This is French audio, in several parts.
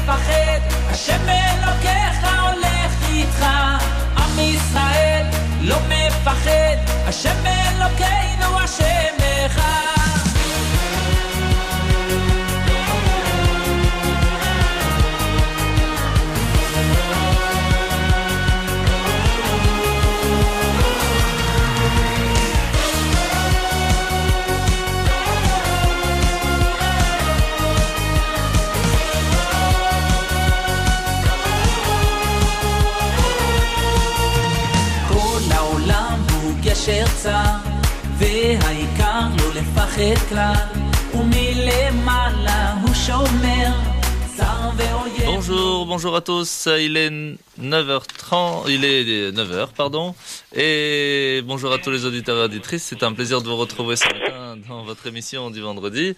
מפחד, השם אלוקיך הולך איתך. עם ישראל לא מפחד, השם אלוקינו השם אחד. גשר צר, והעיקר לא לפחד כלל, ומלמעלה הוא שומר, צר ואויב. Bonjour à tous, il est 9h30, il est 9h, pardon, et bonjour à tous les auditeurs et auditrices, c'est un plaisir de vous retrouver ce matin dans votre émission du vendredi,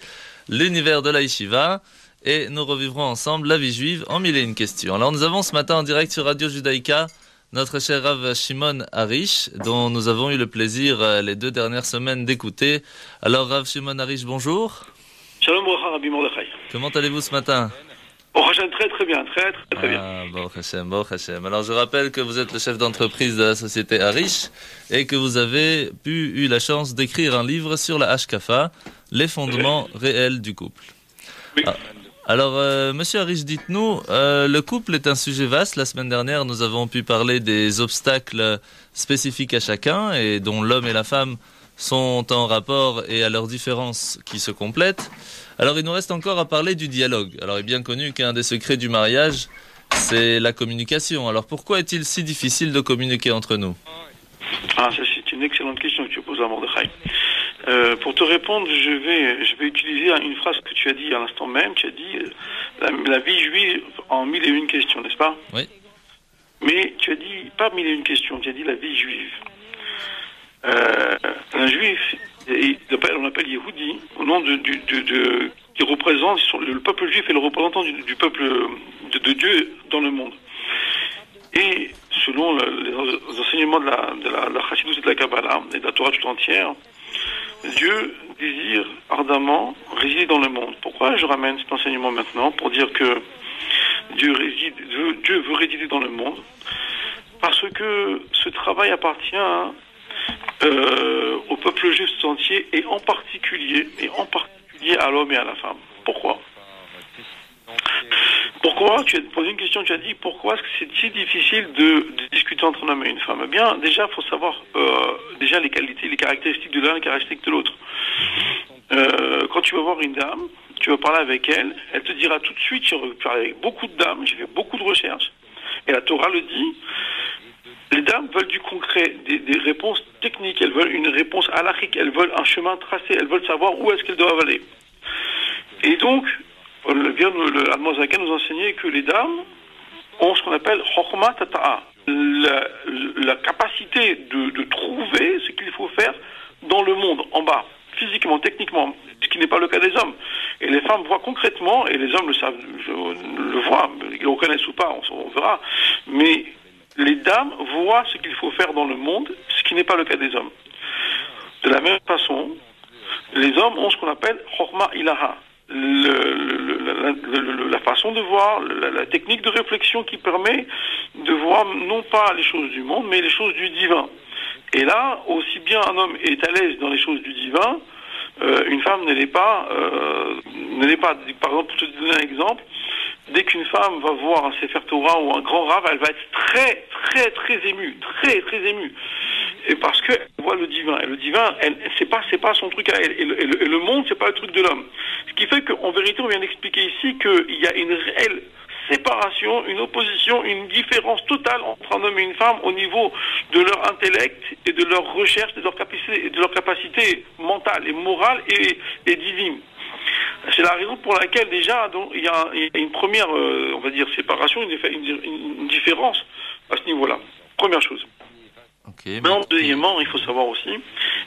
l'univers de la Yeshiva, et nous revivrons ensemble la vie juive en 1001 questions. Alors nous avons ce matin en direct sur Radio Judaïka notre cher Rav Shimon Harish, dont nous avons eu le plaisir les 2 dernières semaines d'écouter. Alors Rav Shimon Harish, bonjour. Shalom bracha Rabbi Mordechai. Comment allez-vous ce matin? Très bien, très bien. Baruch Hashem. Alors je rappelle que vous êtes le chef d'entreprise de la société Harish et que vous avez eu la chance d'écrire un livre sur la Hashkafa, les fondements réels du couple. Oui. Alors, Monsieur Harish, dites-nous, le couple est un sujet vaste. La semaine dernière, nous avons pu parler des obstacles spécifiques à chacun et dont l'homme et la femme sont en rapport et à leurs différences qui se complètent. Alors, il nous reste encore à parler du dialogue. Alors, il est bien connu qu'un des secrets du mariage, c'est la communication. Alors, pourquoi est-il si difficile de communiquer entre nous? Ça, c'est une excellente question que tu poses à Mordechai. Pour te répondre, je vais utiliser une phrase que tu as dit à l'instant même. Tu as dit la vie juive en 1001 questions, n'est-ce pas? Oui. Mais tu as dit pas 1001 questions, tu as dit la vie juive. Un juif, on l'appelle Yehudi, au nom qui représente le peuple juif et le représentant du peuple de Dieu dans le monde. Et selon les enseignements de la Chassidut et de la Kabbalah et de la Torah tout entière, Dieu désire ardemment résider dans le monde. Pourquoi je ramène cet enseignement maintenant? Pour dire que Dieu veut résider dans le monde. Parce que ce travail appartient au peuple juif tout entier et en particulier à l'homme et à la femme. Pourquoi? Tu as posé une question, tu as dit pourquoi est-ce que c'est si difficile de discuter entre un homme et une femme? Eh bien, déjà, il faut savoir les qualités, les caractéristiques de l'un et les caractéristiques de l'autre. Quand tu vas voir une dame, tu vas parler avec elle, elle te dira tout de suite, j'ai parlé avec beaucoup de dames, j'ai fait beaucoup de recherches, et la Torah le dit, les dames veulent du concret, des réponses techniques, elles veulent une réponse halachique, elles veulent un chemin tracé, elles veulent savoir où est-ce qu'elles doivent aller. Et donc, le Admozaken nous enseignait que les dames ont ce qu'on appelle Chokhma Tata'a, la capacité de trouver ce qu'il faut faire dans le monde, en bas, physiquement, techniquement, ce qui n'est pas le cas des hommes. Et les femmes voient concrètement, et les hommes le savent, le voient, ils le reconnaissent ou pas, on verra, mais les dames voient ce qu'il faut faire dans le monde, ce qui n'est pas le cas des hommes. De la même façon, les hommes ont ce qu'on appelle Chokhma Ilaha, la façon de voir, la technique de réflexion qui permet de voir non pas les choses du monde, mais les choses du divin. Et là, aussi bien un homme est à l'aise dans les choses du divin, une femme ne l'est pas. Par exemple, pour te donner un exemple, dès qu'une femme va voir un Sefer Torah ou un grand rave, elle va être très émue, très émue. Et parce qu'elle voit le divin. Et le divin, c'est pas son truc à elle. Et le monde, c'est pas le truc de l'homme. Ce qui fait qu'en vérité, on vient d'expliquer ici qu'il y a une réelle séparation, une opposition, une différence totale entre un homme et une femme au niveau de leur intellect et de leur recherche, de leur capacité mentale et morale et divine. C'est la raison pour laquelle déjà il y a une première, on va dire, séparation, une différence à ce niveau-là. Première chose. Okay, maintenant, deuxièmement, il faut savoir aussi,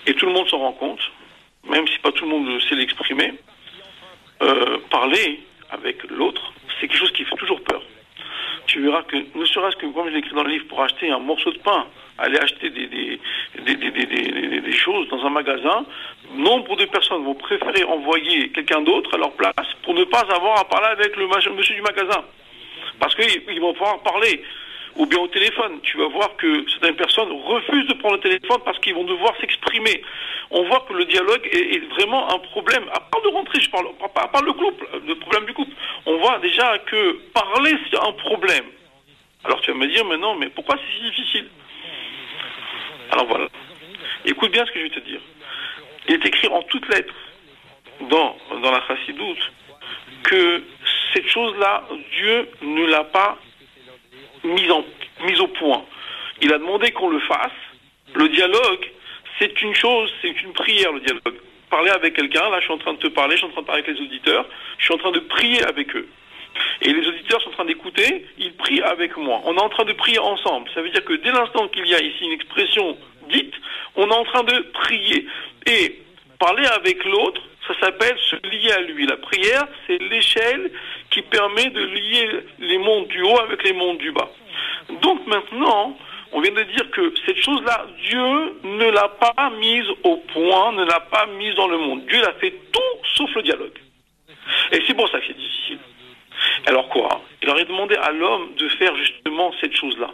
et tout le monde s'en rend compte, même si pas tout le monde sait l'exprimer, parler avec l'autre, c'est quelque chose qui fait toujours peur. Tu verras que, ne serait-ce que, comme je l'ai écrit dans le livre, pour acheter un morceau de pain, aller acheter des choses dans un magasin, nombre de personnes vont préférer envoyer quelqu'un d'autre à leur place pour ne pas avoir à parler avec le monsieur du magasin. Parce qu'ils vont pouvoir parler. Ou bien au téléphone. Tu vas voir que certaines personnes refusent de prendre le téléphone parce qu'ils vont devoir s'exprimer. On voit que le dialogue est vraiment un problème. À part de rentrer, je parle, à part le couple, le problème du couple. On voit déjà que parler, c'est un problème. Alors tu vas me dire, mais non, mais pourquoi c'est si difficile? Alors voilà. Écoute bien ce que je vais te dire. Il est écrit en toutes lettres dans la Chassidoute que cette chose-là, Dieu ne l'a pas mise au point. Il a demandé qu'on le fasse. Le dialogue, c'est une chose, c'est une prière, le dialogue. Parler avec quelqu'un, là je suis en train de te parler, je suis en train de parler avec les auditeurs, je suis en train de prier avec eux. Et les auditeurs sont en train d'écouter, ils prient avec moi. On est en train de prier ensemble. Ça veut dire que dès l'instant qu'il y a ici une expression dite, on est en train de prier. Et parler avec l'autre, ça s'appelle se lier à lui. La prière, c'est l'échelle qui permet de lier les mondes du haut avec les mondes du bas. Donc maintenant, on vient de dire que cette chose-là, Dieu ne l'a pas mise au point, ne l'a pas mise dans le monde. Dieu a fait tout sauf le dialogue. Et c'est pour ça que c'est difficile. Alors quoi? Il aurait demandé à l'homme de faire justement cette chose-là.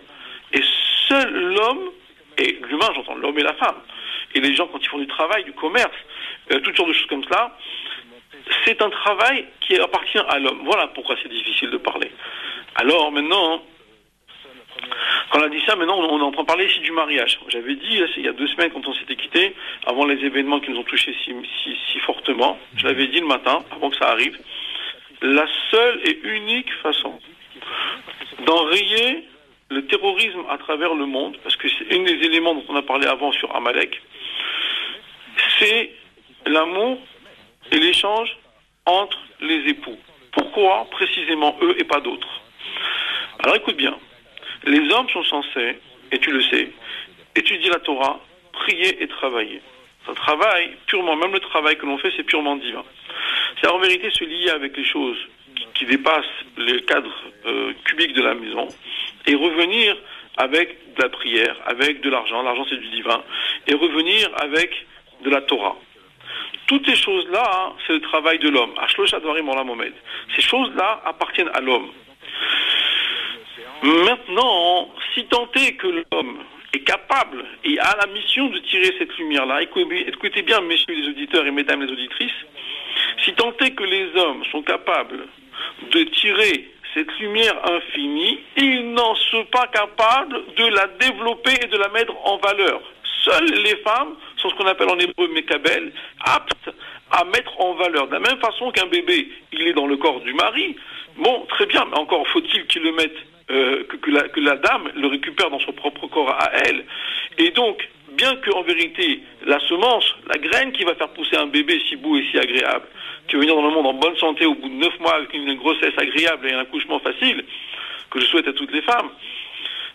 Et seul l'homme, et l'humain j'entends, l'homme et la femme, et les gens quand ils font du travail, du commerce, toutes sortes de choses comme cela, c'est un travail qui appartient à l'homme. Voilà pourquoi c'est difficile de parler. Alors maintenant, quand on a dit ça, maintenant on est en train de parler ici du mariage. J'avais dit, il y a 2 semaines quand on s'était quitté, avant les événements qui nous ont touchés si fortement, je l'avais dit le matin, avant que ça arrive, la seule et unique façon d'enrayer le terrorisme à travers le monde, parce que c'est un des éléments dont on a parlé avant sur Amalek, c'est l'amour et l'échange entre les époux. Pourquoi précisément eux et pas d'autres? Alors écoute bien, les hommes sont censés, et tu le sais, étudier la Torah, prier et travailler. C'est un travail purement, même le travail que l'on fait, c'est purement divin. C'est en vérité se lier avec les choses qui dépassent le cadre cubique de la maison et revenir avec de la prière, avec de l'argent, l'argent c'est du divin, et revenir avec de la Torah. Toutes ces choses-là, c'est le travail de l'homme. Ces choses-là appartiennent à l'homme. Maintenant, si tant est que l'homme est capable et a la mission de tirer cette lumière-là, écoutez bien, messieurs les auditeurs et mesdames les auditrices, si tant est que les hommes sont capables de tirer cette lumière infinie, ils n'en sont pas capables de la développer et de la mettre en valeur. Seules les femmes sont ce qu'on appelle en hébreu Mekabel, aptes à mettre en valeur. De la même façon qu'un bébé, il est dans le corps du mari, bon, très bien, mais encore faut-il qu'il le mette, que la dame le récupère dans son propre corps à elle. Et donc, bien qu'en vérité, la semence, la graine qui va faire pousser un bébé si beau et si agréable, qui va venir dans le monde en bonne santé au bout de 9 mois avec une grossesse agréable et un accouchement facile, que je souhaite à toutes les femmes,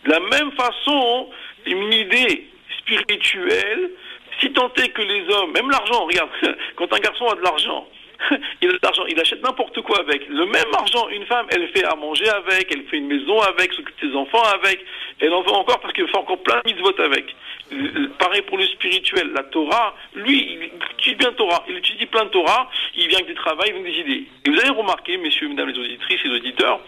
de la même façon, une idée spirituelle, si tant est que les hommes, même l'argent, regarde, quand un garçon a de l'argent, il achète n'importe quoi avec. Le même argent, une femme, elle fait à manger avec, elle fait une maison avec, s'occupe de ses enfants avec, elle en veut encore parce qu'elle fait encore plein de mitzvot avec. Pareil pour le spirituel. La Torah, lui, il étudie bien Torah, il étudie plein de Torah, il vient avec des travaux, il vient avec des idées. Et vous avez remarqué, messieurs, mesdames les auditrices et les auditeurs,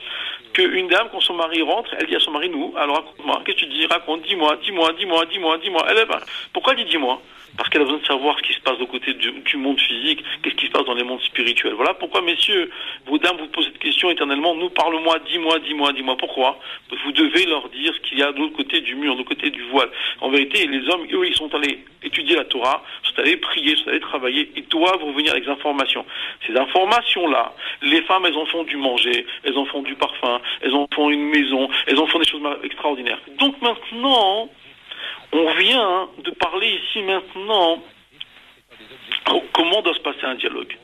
qu'une dame, quand son mari rentre, elle dit à son mari, nous, alors raconte-moi, qu'est-ce que tu dis, raconte, dis-moi. Elle, pourquoi elle dit dis-moi? Parce qu'elle a besoin de savoir ce qui se passe du côté du monde physique, qu'est-ce qui se passe dans les mondes spirituels. Voilà pourquoi, messieurs, vos dames vous posent cette question éternellement, nous, parle-moi, dis-moi. Pourquoi? Vous devez leur dire ce qu'il y a de l'autre côté du mur, de l'autre côté du voile. En vérité, les hommes, eux, ils sont allés étudier la Torah, sont allés prier, sont allés travailler, ils doivent revenir avec des informations. Ces informations-là, les femmes, elles en font du manger, elles en font du parfum, elles en font une maison, elles en font des choses extraordinaires. Donc maintenant, on vient de parler ici maintenant comment doit se passer un dialogue.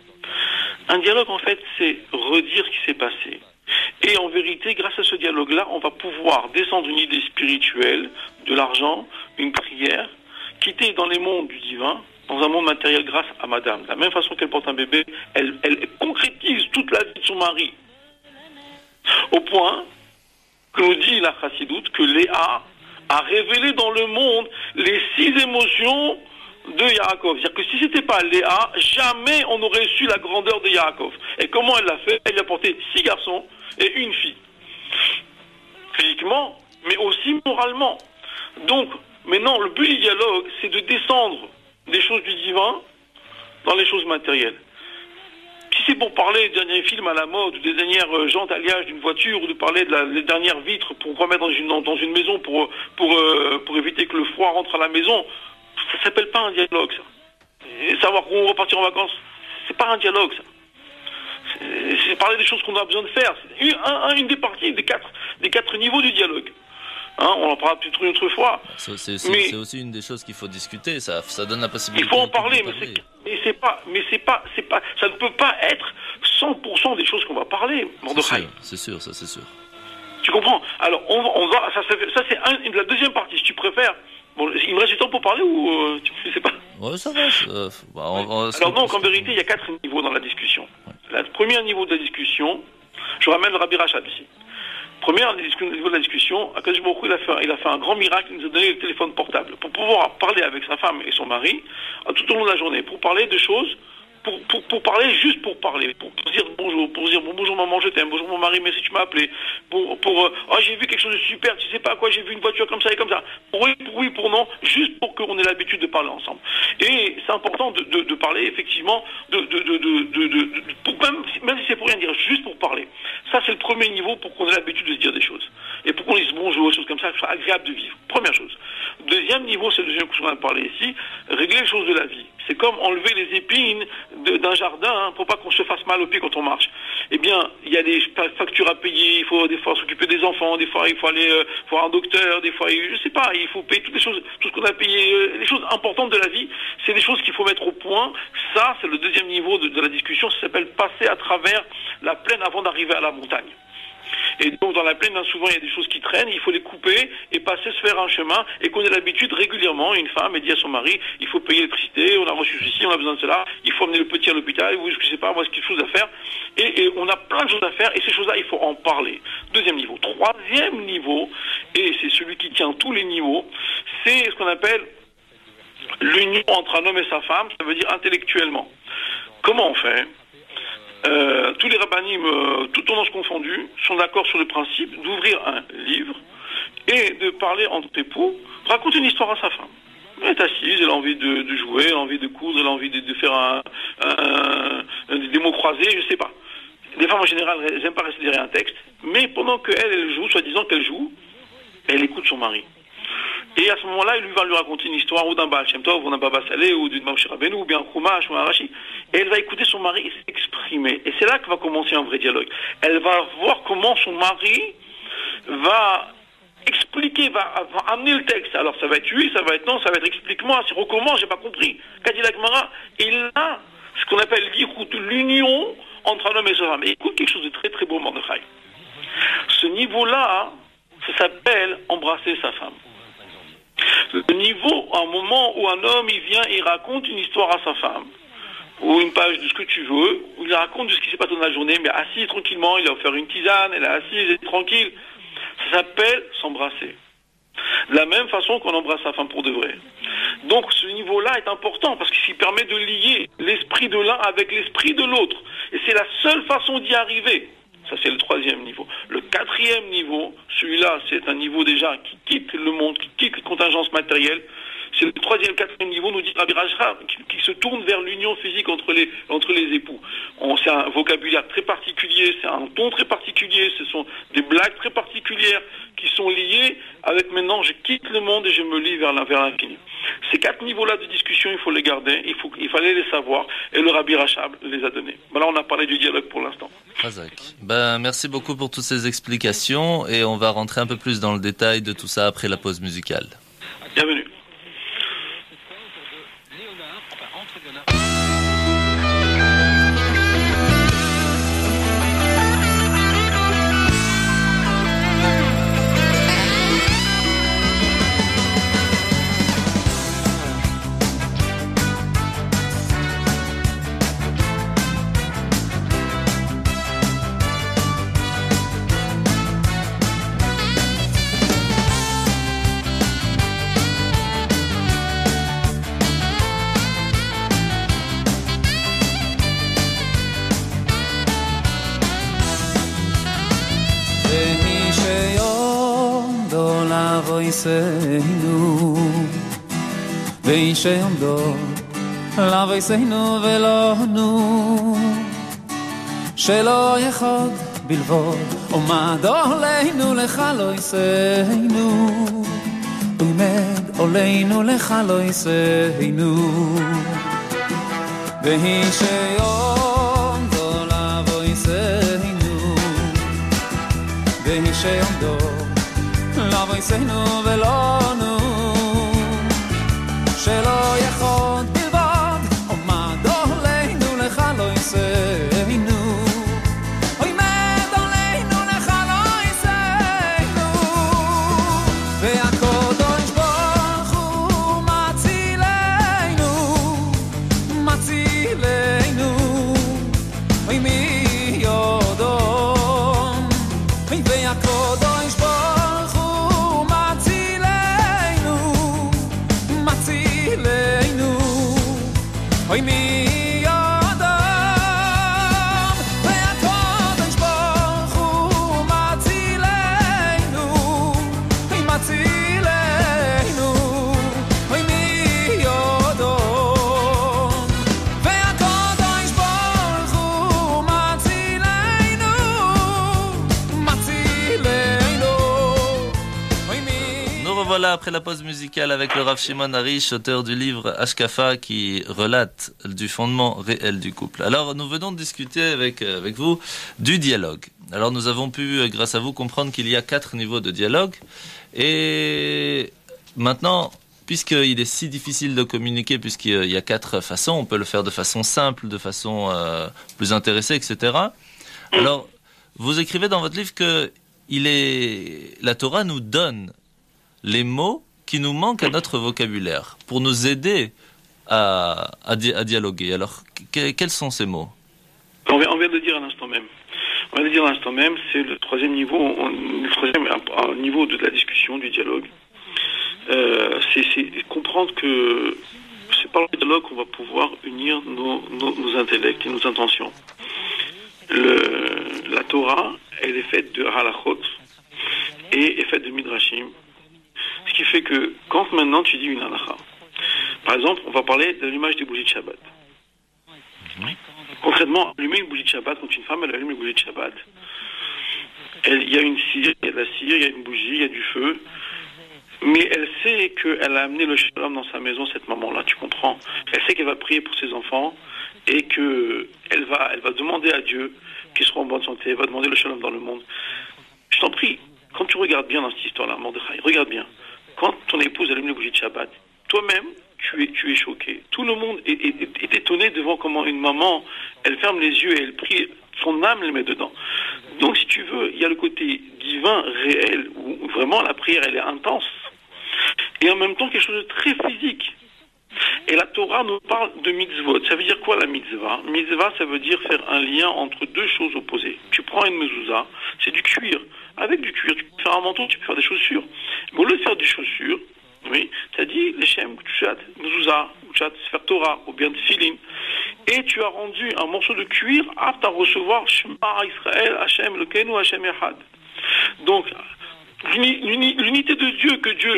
Un dialogue, en fait, c'est redire ce qui s'est passé. Et en vérité, grâce à ce dialogue-là, on va pouvoir descendre une idée spirituelle, de l'argent, une prière, quitter dans les mondes du divin, dans un monde matériel grâce à madame. De la même façon qu'elle porte un bébé, elle concrétise toute la vie de son mari. Au point que nous dit la Chassidoute que Léa a révélé dans le monde les 6 émotions de Yaakov. C'est-à-dire que si c'était pas Léa, jamais on n'aurait su la grandeur de Yaakov. Et comment elle l'a fait? Elle lui a porté 6 garçons et une fille. physiquement, mais aussi moralement. Donc, maintenant, le but du dialogue, c'est de descendre des choses du divin dans les choses matérielles. Si c'est pour parler des derniers films à la mode, ou des dernières jantes alliages d'une voiture, ou de parler des dernières vitres pour remettre dans une maison pour éviter que le froid rentre à la maison, ça s'appelle pas un dialogue, ça. Et savoir qu'on va partir en vacances, c'est pas un dialogue, ça. C'est parler des choses qu'on a besoin de faire. C'est une des parties des quatre niveaux du dialogue. Hein, on en parlera peut-être une autre fois. C'est aussi une des choses qu'il faut discuter. Ça donne la possibilité. Il faut en parler, ça ne peut pas être 100% des choses qu'on va parler. C'est sûr. Tu comprends? Alors, on va, ça c'est la deuxième partie. Si tu préfères. Bon, il me reste du temps pour parler ou tu sais pas? Ouais, ça va. Alors donc, en vérité, il y a 4 niveaux dans la discussion. Le premier niveau de la discussion, je ramène le Rabbi Rachab ici. Premier niveau de la discussion, Akadosh Baruch Hu, il a fait un grand miracle, il nous a donné le téléphone portable pour pouvoir parler avec sa femme et son mari tout au long de la journée, pour parler de choses, pour parler juste pour parler, pour dire bonjour, bonjour maman, je t'aime, bonjour mon mari, merci tu m'as appelé, j'ai vu quelque chose de super, tu sais pas quoi, j'ai vu une voiture comme ça et comme ça, pour oui, pour non, juste pour qu'on ait l'habitude de parler ensemble. Et c'est important de parler effectivement, même si c'est pour rien dire, juste pour parler. Ça c'est le premier niveau pour qu'on ait l'habitude de se dire des choses. Et pour qu'on dise bonjour, des choses comme ça, que ce soit agréable de vivre. Première chose. Deuxième niveau, c'est le deuxième que je viens de parler ici, régler les choses de la vie. C'est comme enlever les épines d'un jardin, pour pas qu'on se fasse mal au pied quand on marche. Eh bien, il y a des factures à payer, il faut des fois s'occuper des enfants, des fois il faut aller voir un docteur, des fois, je sais pas, il faut payer toutes les choses, tout ce qu'on a payé, les choses importantes de la vie, c'est des choses qu'il faut mettre au point. Ça, c'est le deuxième niveau de la discussion, ça s'appelle passer à travers la plaine avant d'arriver à la montagne. Et donc dans la plaine, souvent il y a des choses qui traînent, il faut les couper et passer, se faire un chemin, et qu'on ait l'habitude régulièrement, une femme elle dit à son mari, il faut payer l'électricité, on a reçu ceci, on a besoin de cela, il faut emmener le petit à l'hôpital, oui, je sais pas, moi, ce qu'il y a des choses à faire, et on a plein de choses à faire, et ces choses-là, il faut en parler. Deuxième niveau. Troisième niveau, et c'est celui qui tient tous les niveaux, c'est ce qu'on appelle l'union entre un homme et sa femme, ça veut dire intellectuellement. Comment on fait? Tous les rabbinim, tout tendance confondue, sont d'accord sur le principe d'ouvrir un livre et de parler entre époux, raconter une histoire à sa femme. Elle est assise, elle a envie de jouer, elle a envie de coudre, elle a envie de faire des mots croisés, je sais pas. Les femmes en général, elles n'aiment pas rester derrière un texte, mais pendant qu'elle joue, soi-disant qu'elle joue, elle écoute son mari. Et à ce moment-là, il va lui raconter une histoire ou d'un Baal Shem Tov, ou d'un Baba Saleh, ou d'une Moshe Rabbeinu, ou bien un Chumash, ou un Rashi. Et elle va écouter son mari s'exprimer. Et c'est là que va commencer un vrai dialogue. Elle va voir comment son mari va expliquer, va amener le texte. Alors ça va être oui, ça va être non, ça va être explique-moi, c'est recommence, j'ai pas compris. Qu'a dit la Gemara? Et là, ce qu'on appelle l'union entre un homme et sa femme. Et écoute quelque chose de très très beau, Mordechai. Ce niveau-là, ça s'appelle embrasser sa femme. Le niveau, un moment où un homme, il vient et il raconte une histoire à sa femme, ou une page de ce que tu veux, où il raconte de ce qui s'est passé dans la journée, mais assis tranquillement, il a offert une tisane, elle est assise, elle est tranquille. Ça s'appelle s'embrasser. De la même façon qu'on embrasse sa femme pour de vrai. Donc ce niveau-là est important, parce qu'il permet de lier l'esprit de l'un avec l'esprit de l'autre. Et c'est la seule façon d'y arriver. Ça, c'est le troisième niveau. Le quatrième niveau, celui-là, c'est un niveau déjà qui quitte le monde, qui quitte les contingences matérielles. C'est le quatrième niveau, nous dit Rabbi Rachab, qui se tourne vers l'union physique entre les époux. C'est un vocabulaire très particulier, c'est un ton très particulier, ce sont des blagues très particulières qui sont liées avec maintenant, je quitte le monde et je me lie vers l'infini. Ces 4 niveaux-là de discussion, il faut les garder, il fallait les savoir, et le Rabbi Rachab les a donnés. Là, on a parlé du dialogue pour l'instant. Merci beaucoup pour toutes ces explications, et on va rentrer un peu plus dans le détail de tout ça après la pause musicale. Bienvenue. לאבויסנו ואישי עומדו לאבויסנו ולא נו שלא יחוד בלבוד עומד עולנו לך לא יסנו עומד עולנו לך לא יסנו ואישי עומדו לאבויסנו ואישי עומדו לאבויסנו ולא נו שלא יחוד בלבד עומד עולנו לך לא יסנו עומד עולנו לך לא יסנו והקדוש ברוך הוא מצילנו מצילנו מי יודום והקדוש ברוך הוא מצילנו מצילנו אוי מי יודום והקדוש ברוך הוא מצילנו מצילנו אוי מי יודום והקדוש ברוך הוא מצילנו מצילנו אוי מי Nous revoilà après la pause musicale avec le Rav Shimon Harish, auteur du livre Ashkafa, qui relate du fondement réel du couple. Alors, nous venons de discuter avec vous du dialogue. Alors, nous avons pu, grâce à vous, comprendre qu'il y a 4 niveaux de dialogue. Et maintenant, puisqu'il est si difficile de communiquer, puisqu'il y a 4 façons, on peut le faire de façon simple, de façon plus intéressée, etc. Alors, vous écrivez dans votre livre que la Torah nous donne les mots qui nous manquent à notre vocabulaire pour nous aider à dialoguer. Alors, quels sont ces mots? On vient de le dire à l'instant même. C'est le troisième niveau, niveau de la discussion, du dialogue. C'est comprendre que c'est par le dialogue qu'on va pouvoir unir nos intellects et nos intentions. La Torah, elle est faite de halachot et est faite de midrashim. Ce qui fait que quand maintenant tu dis une halacha, par exemple, on va parler de l'allumage des bougies de Shabbat. Concrètement, allumer une bougie de Shabbat, quand une femme elle allume une bougie de Shabbat, il y a une cire, il y a de la cire, il y a une bougie, il y a du feu, mais elle sait qu'elle a amené le shalom dans sa maison cette maman-là, tu comprends? Elle sait qu'elle va prier pour ses enfants et qu'elle va demander à Dieu qu'ils seront en bonne santé, elle va demander le shalom dans le monde. Je t'en prie, quand tu regardes bien dans cette histoire-là, Mordechai, regarde bien. Quand ton épouse allume le bougie de Shabbat, toi-même, tu es choqué. Tout le monde est étonné devant comment une maman, elle ferme les yeux et elle prie, son âme elle met dedans. Donc si tu veux, il y a le côté divin, réel, où vraiment la prière elle est intense, et en même temps quelque chose de très physique. Et la Torah nous parle de mitzvot. Ça veut dire quoi la mitzvah? Mitzvah, ça veut dire faire un lien entre deux choses opposées. Tu prends une mezouza, c'est du cuir. Avec du cuir, tu peux faire un manteau, tu peux faire des chaussures. Mais au lieu de faire des chaussures, oui, tu as dit l'Echem, Kutshat, mezouza, Kutshat, Sefer Torah, ou bien Tfilin. Et tu as rendu un morceau de cuir apte à recevoir Shema Israël, Hashem, Elokeinu, Hashem Echad. Donc, l'unité de Dieu, que Dieu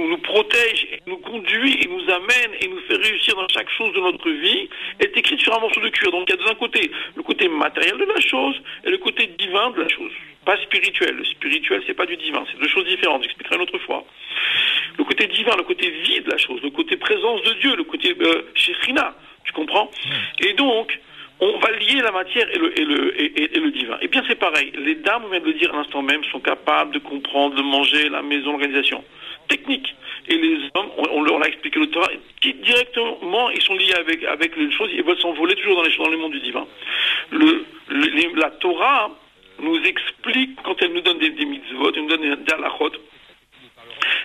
nous protège, et nous conduit et nous amène et nous fait réussir dans chaque chose de notre vie, est écrite sur un morceau de cuir. Donc il y a d'un côté le côté matériel de la chose et le côté divin de la chose. Pas spirituel. Le spirituel, c'est pas du divin. C'est deux choses différentes. J'expliquerai une autre fois. Le côté divin, le côté vie de la chose, le côté présence de Dieu, le côté Shekhinah. Tu comprends? Et donc, on va lier la matière et le divin. Et bien c'est pareil. Les dames, on vient de le dire à l'instant même, sont capables de comprendre, de manger, la maison, l'organisation. Technique. Et les hommes, on leur a expliqué le Torah, qui directement, ils sont liés avec les choses, ils veulent s'envoler toujours dans le monde du divin. La Torah nous explique, quand elle nous donne des mitzvot, elle nous donne des halachot,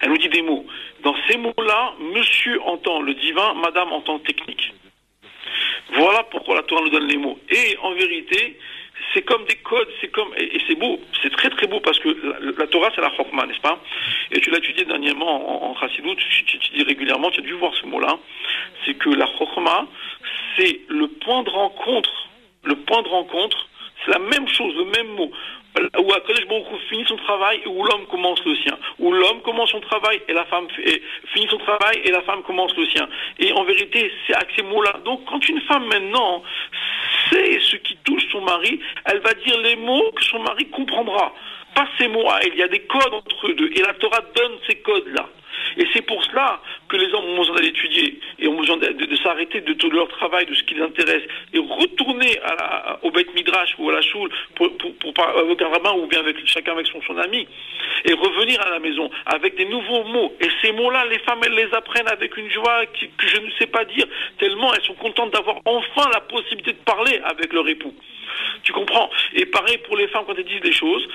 elle nous dit des mots. Dans ces mots-là, monsieur entend le divin, madame entend technique. Voilà pourquoi la Torah nous donne les mots. Et en vérité, c'est comme des codes, et c'est beau, c'est très très beau parce que la Torah c'est la Chokma, n'est-ce pas? Et tu l'as étudié dernièrement en Chassidut, tu dis régulièrement, tu as dû voir ce mot-là, c'est que la Chokma, c'est le point de rencontre, c'est la même chose, le même mot. Où Akadosh Baruch Hu finit son travail et où l'homme commence le sien. Où l'homme commence son travail et la femme finit son travail et la femme commence le sien. Et en vérité, c'est avec ces mots-là. Donc, quand une femme maintenant sait ce qui touche son mari, elle va dire les mots que son mari comprendra. Pas ces mots à elle. Il y a des codes entre eux deux. Et la Torah donne ces codes-là. Et c'est pour cela que les hommes ont besoin d'aller étudier et ont besoin de s'arrêter de tout leur travail, de ce qui les intéresse, et retourner au Beit Midrash ou à la Shul avec un rabbin ou bien chacun avec son ami, et revenir à la maison avec des nouveaux mots. Et ces mots-là, les femmes, elles les apprennent avec une joie que je ne sais pas dire, tellement elles sont contentes d'avoir enfin la possibilité de parler avec leur époux. Tu comprends? Et pareil pour les femmes, quand elles disent des choses,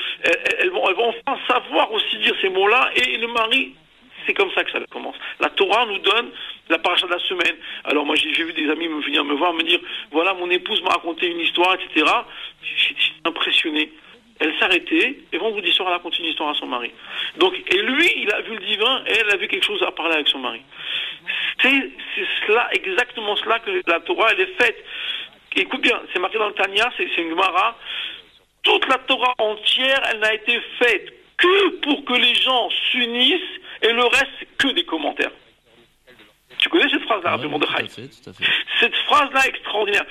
elles vont enfin savoir aussi dire ces mots-là, et le mari... C'est comme ça que ça commence. La Torah nous donne la paracha de la semaine. Alors moi j'ai vu des amis venir me voir, me dire voilà, mon épouse m'a raconté une histoire, etc. J'étais impressionné. Elle s'arrêtait et vendredi soir elle a continué une histoire à son mari. Donc, et lui il a vu le divin et elle a vu quelque chose à parler avec son mari. C'est cela, exactement cela que la Torah elle est faite. Écoute bien, c'est marqué dans le Tanya, c'est une Gemara. Toute la Torah entière, elle n'a été faite que pour que les gens s'unissent. Et le reste, c'est que des commentaires. Tu connais cette phrase-là, Rabbi Mordechai? Tout à fait. Cette phrase-là extraordinaire.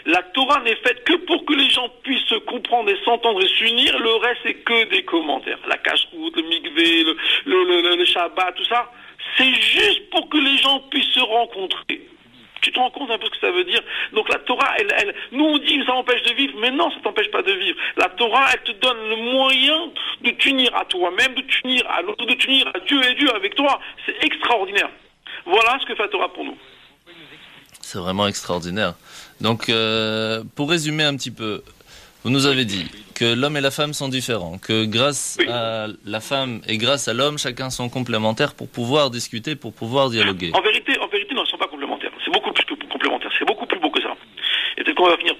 La Torah n'est faite que pour que les gens puissent se comprendre et s'entendre et s'unir. Le reste, c'est que des commentaires. La cache-route, le mikvé, le Shabbat, tout ça. C'est juste pour que les gens puissent se rencontrer. Tu te rends compte un peu ce que ça veut dire? Donc la Torah, nous on dit que ça empêche de vivre, mais non, ça t'empêche pas de vivre. La Torah, elle te donne le moyen de t'unir à toi-même, de t'unir à l'autre, de t'unir à Dieu et Dieu avec toi. C'est extraordinaire. Voilà ce que fait la Torah pour nous. C'est vraiment extraordinaire. Donc, pour résumer un petit peu, vous nous avez dit que l'homme et la femme sont différents, que grâce à la femme et grâce à l'homme, chacun sont complémentaires pour pouvoir discuter, pour pouvoir dialoguer. En vérité, non, ils ne sont pas complémentaires. C'est beaucoup plus que complémentaire. C'est beaucoup plus beau que ça. Et peut-être qu'on va finir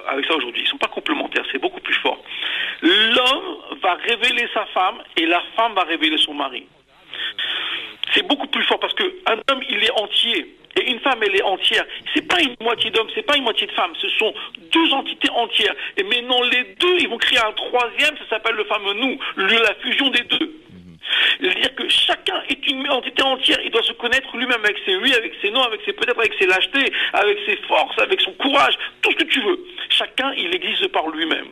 avec ça aujourd'hui. Ils ne sont pas complémentaires. C'est beaucoup plus fort. L'homme va révéler sa femme et la femme va révéler son mari. C'est beaucoup plus fort parce qu'un homme, il est entier. Et une femme, elle est entière. C'est pas une moitié d'homme, c'est pas une moitié de femme. Ce sont deux entités entières. Et maintenant, les deux, ils vont créer un troisième, ça s'appelle le fameux nous, la fusion des deux. C'est-à-dire que chacun est une entité entière. Il doit se connaître lui-même avec ses oui, avec ses non, peut-être avec ses lâchetés, avec ses forces, avec son courage, tout ce que tu veux. Chacun, il existe par lui-même.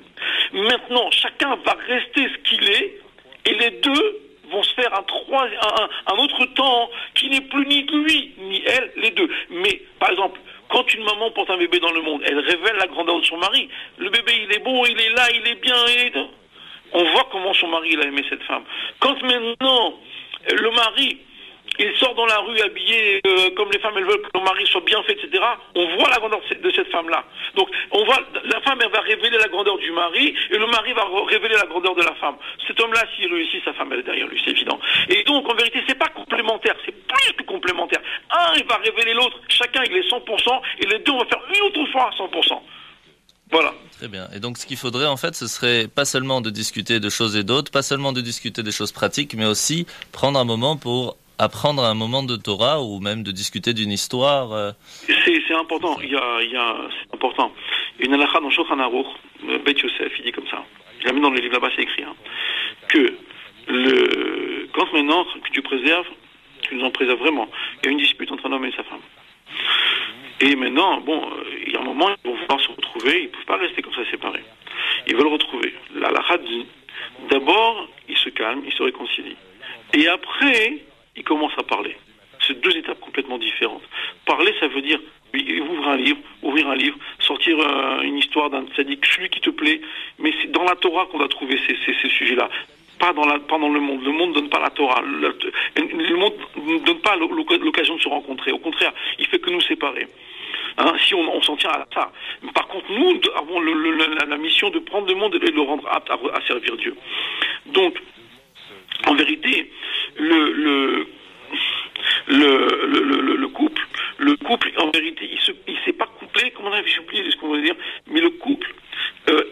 Maintenant, chacun va rester ce qu'il est, et les deux vont se faire un autre temps qui n'est plus ni lui ni elle, les deux. Mais, par exemple, quand une maman porte un bébé dans le monde, elle révèle la grandeur de son mari. Le bébé, il est beau, il est là, il est bien. On voit comment son mari il a aimé cette femme. Quand maintenant, le mari, il sort dans la rue habillé comme les femmes elles veulent que le mari soit bien fait, etc. On voit la grandeur de cette femme-là. Donc, la femme, elle va révéler la grandeur du mari, et le mari va révéler la grandeur de la femme. Cet homme-là, s'il réussit, sa femme, elle est derrière lui, c'est évident. Et donc, en vérité, c'est pas complémentaire, c'est plus que complémentaire. Un, il va révéler l'autre, chacun, il est 100%, et les deux, on va faire une autre fois à 100%. Voilà. Très bien. Et donc, ce qu'il faudrait, en fait, ce serait pas seulement de discuter de choses et d'autres, pas seulement de discuter des choses pratiques, mais aussi prendre un moment pour apprendre un moment de Torah ou même de discuter d'une histoire. C'est important. C'est important. Une halakha dans Shulchan Aruch, Beit Yosef, il dit comme ça. Je l'ai mis dans le livre là-bas, c'est écrit, que quand maintenant que tu préserves, tu nous en préserves vraiment. Il y a une dispute entre un homme et sa femme. Et maintenant, il y a un moment, ils vont vouloir se retrouver, ils ne peuvent pas rester comme ça séparés. Ils veulent retrouver. La halakha dit, d'abord, ils se calment, ils se réconcilient. Et après, ils commencent à parler. C'est deux étapes complètement différentes. Parler, ça veut dire ouvrir un livre, sortir une histoire d'un tzaddik, celui qui te plaît, mais c'est dans la Torah qu'on doit trouver ces sujets-là. Pas dans le monde. Le monde ne donne pas la Torah. Le monde ne donne pas l'occasion de se rencontrer. Au contraire, il fait que nous séparer. Si on s'en tient à ça. Par contre, nous avons la mission de prendre le monde et de le rendre apte à servir Dieu. Donc, en vérité, le couple, en vérité, il s'est pas couplé, comment on a oublié ce qu'on veut dire, mais le couple,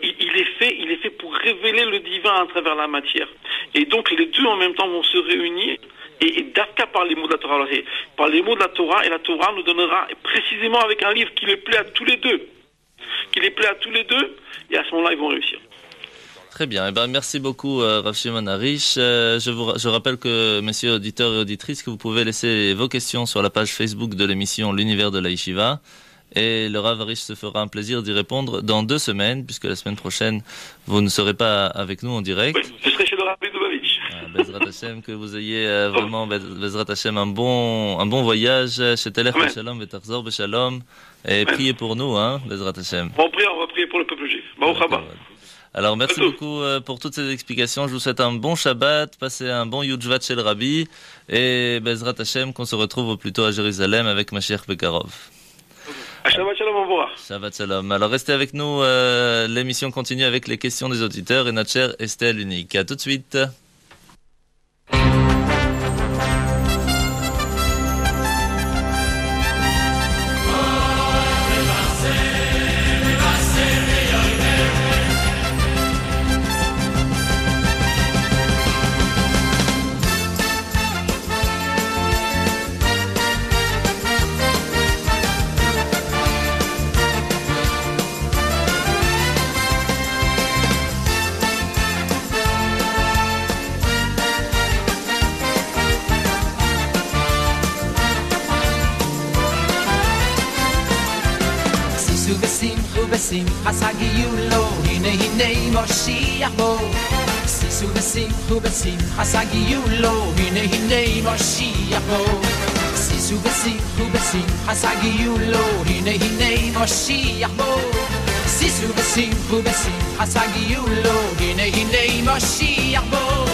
il est fait pour révéler le divin à travers la matière. Et donc, les deux en même temps vont se réunir, et d'Afka par les mots de la Torah, par les mots de la Torah, et la Torah nous donnera précisément avec un livre qui les plaît à tous les deux. qui les plaît à tous les deux, et à ce moment-là, ils vont réussir. Très bien. Eh ben, merci beaucoup, Rav Shimon Harish. Je rappelle que, messieurs auditeurs et auditrices, que vous pouvez laisser vos questions sur la page Facebook de l'émission L'Univers de la Yeshiva. Et le Rav Harish se fera un plaisir d'y répondre dans 2 semaines, puisque la semaine prochaine, vous ne serez pas avec nous en direct. Oui, je serai chez le Rabbi Dubavitch. Bezrat Hashem, que vous ayez vraiment, Bezrat Hashem, un bon voyage chez Telech Beshalom, Vetarzor Beshalom. Et priez pour nous, hein, Bezrat Hashem. On va prier pour le peuple juif. Baruch haba. Alors, merci beaucoup pour toutes ces explications. Je vous souhaite un bon Shabbat, passez un bon Yudjvat chez le Rabbi, et Bezrat Hashem, qu'on se retrouve au plus tôt à Jérusalem avec Mashiach Bekarov. Shabbat shalom, au revoir. Shabbat shalom. Alors, restez avec nous, l'émission continue avec les questions des auditeurs et notre chère Estelle Unique. À tout de suite. בשמחה שגיעו לו, הנה הנה משיח בו. שישו ושמחו בשמחה שגיעו לו, הנה הנה משיח בו. שישו ושמחו בשמחה שגיעו לו, הנה הנה משיח בו. שישו ושמחו בשמחה שגיעו לו, הנה הנה משיח בו.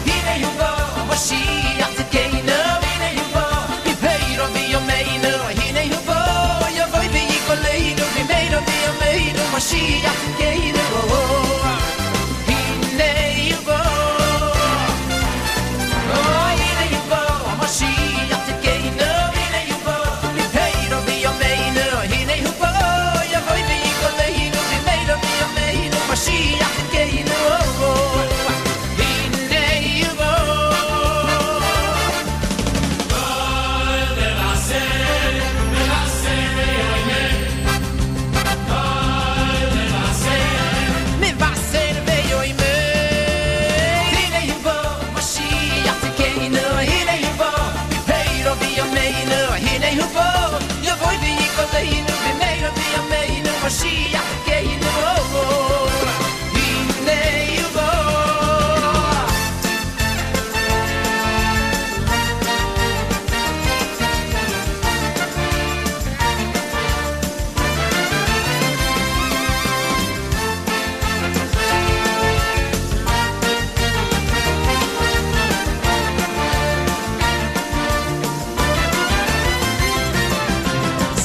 הנה הוא בו, משיח צדקנו, הנה הוא בו, מבהירו ביומנו, הנה הוא בו, יבוא ויקולנו, ממנו ביומנו, משיח צדקנו, הנה הוא בו. הנה הוא בו, משיח צדקנו, הנה הוא בו, מבהירו ביומנו, הנה הוא בו, יבוא ויקולנו, ממנו ביומנו, משיח צדקנו, Mashiach Keinu, Hinei Ubo.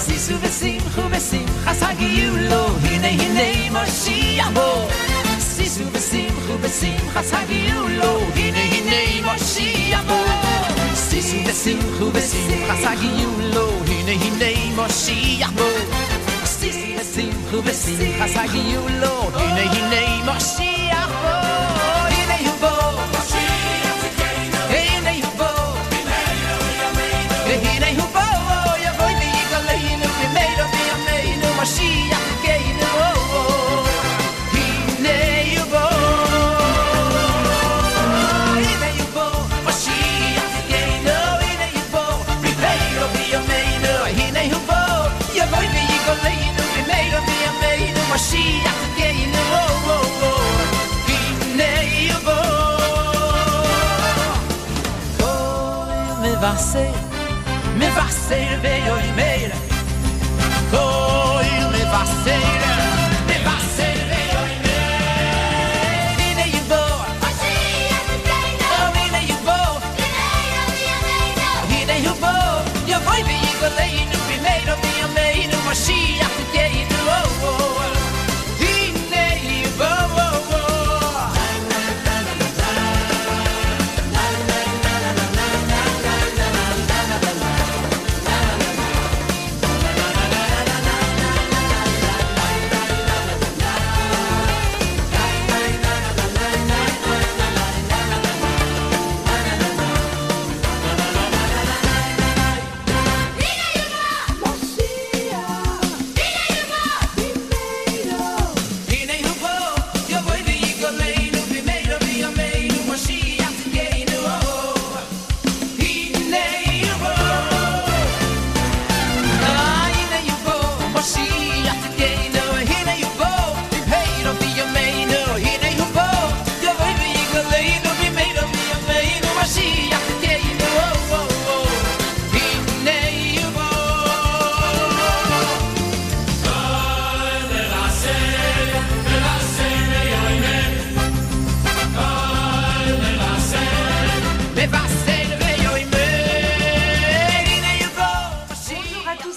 Sisu v'simchu v'simchas hagiyu lo, hinei hinei Mashiach bo. Sisu v'simchu v'simchas hagiyu lo, hinei hinei Mashiach bo. Sisu v'simchu v'simchas hagiyu lo, hinei hinei Mashiach bo. Sisu v'simchu v'simchas hagiyu lo, hinei hinei Mashiach bo. Hinei hu bo, hinei hu bo, hinei hu bo. Yavoy v'yigaleinu, v'meiro v'yameinu, Mashiach Keinu, hinei hu bo. Hinei hu bo, Mashiach Keinu, hinei hu bo, v'meiro v'yameinu, hinei hu bo. Yavoy v'yigaleinu, v'meiro v'yameinu, Mashiach Keinu, hinei hu bo. Kol mevaser ve'yoimer, kol mevaser ve'yoimer. Hinei hu bo, hinei hu bo, hinei hu bo. Yavoy v'yigaleinu, v'meiro v'yameinu, Mashiach Keinu, hinei hu bo.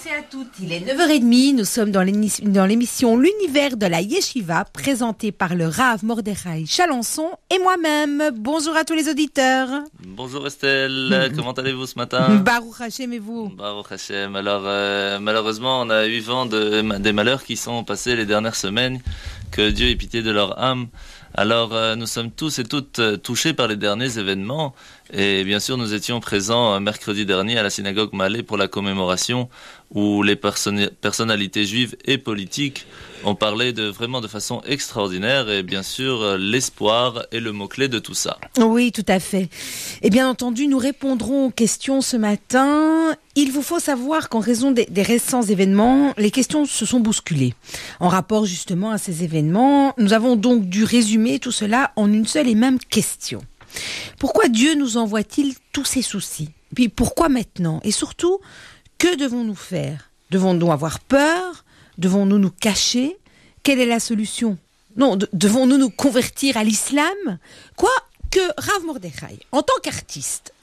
et à toutes, il est 9h30, nous sommes dans l'émission L'univers de la Yeshiva, présentée par le Rav Mordechai Chalençon et moi-même. Bonjour à tous les auditeurs. Bonjour Estelle, comment allez-vous ce matin? Baruch Hashem et vous? Baruch Hashem. Alors malheureusement on a eu vent des malheurs qui sont passés les dernières semaines, que Dieu ait pitié de leur âme. Alors nous sommes tous et toutes touchés par les derniers événements et bien sûr nous étions présents mercredi dernier à la synagogue Malé pour la commémoration où les personnalités juives et politiques ont parlé vraiment de façon extraordinaire et bien sûr l'espoir est le mot-clé de tout ça. Oui, tout à fait. Et bien entendu, nous répondrons aux questions ce matin. Il vous faut savoir qu'en raison des récents événements, les questions se sont bousculées. En rapport justement à ces événements, nous avons donc dû résumer tout cela en une seule et même question. Pourquoi Dieu nous envoie-t-il tous ces soucis? Puis pourquoi maintenant? Et surtout, que devons-nous faire? Devons-nous avoir peur? Devons-nous nous cacher? Quelle est la solution? Non, devons-nous nous convertir à l'islam? Quoi que Rav Mordechai, en tant qu'artiste,